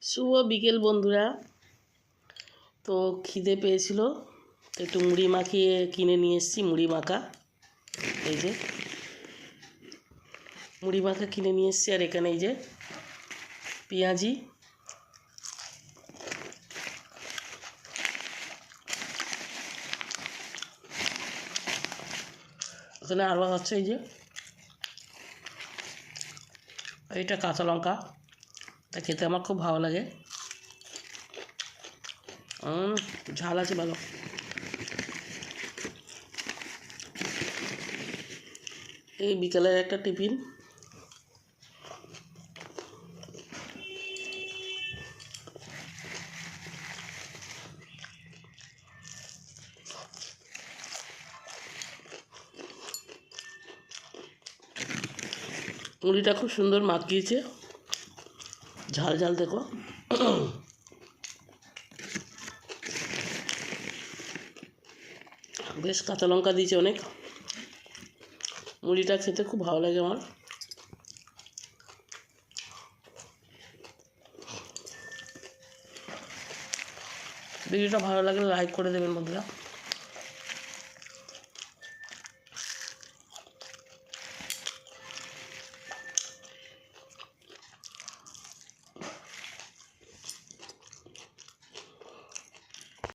শুভ বিকেল বন্ধুরা। তো খিদে পেয়েছিল, একটু মুড়ি মাখিয়ে কিনে নিয়ে এসেছি। মুড়ি মাখা, এই যে মুড়ি মাখা কিনে নিয়ে এসেছি। আর এখানে এই যে পেঁয়াজি, ওখানে আলু আছে, এই যে এইটা কাঁচা লঙ্কা, তা খেতে আমার খুব ভালো লাগে। ঝাল আছে ভালো। এই বিকেলের একটা টিফিন। মুড়িটা খুব সুন্দর মাখিয়েছে, ঝাল ঝাল দেখো। বেশ কাঁচা লঙ্কা দিয়েছে অনেক। মুড়িটা খেতে খুব ভালো লাগে আমার। ভিডিওটা ভালো লাগলে লাইক করে দেবেন বন্ধুরা।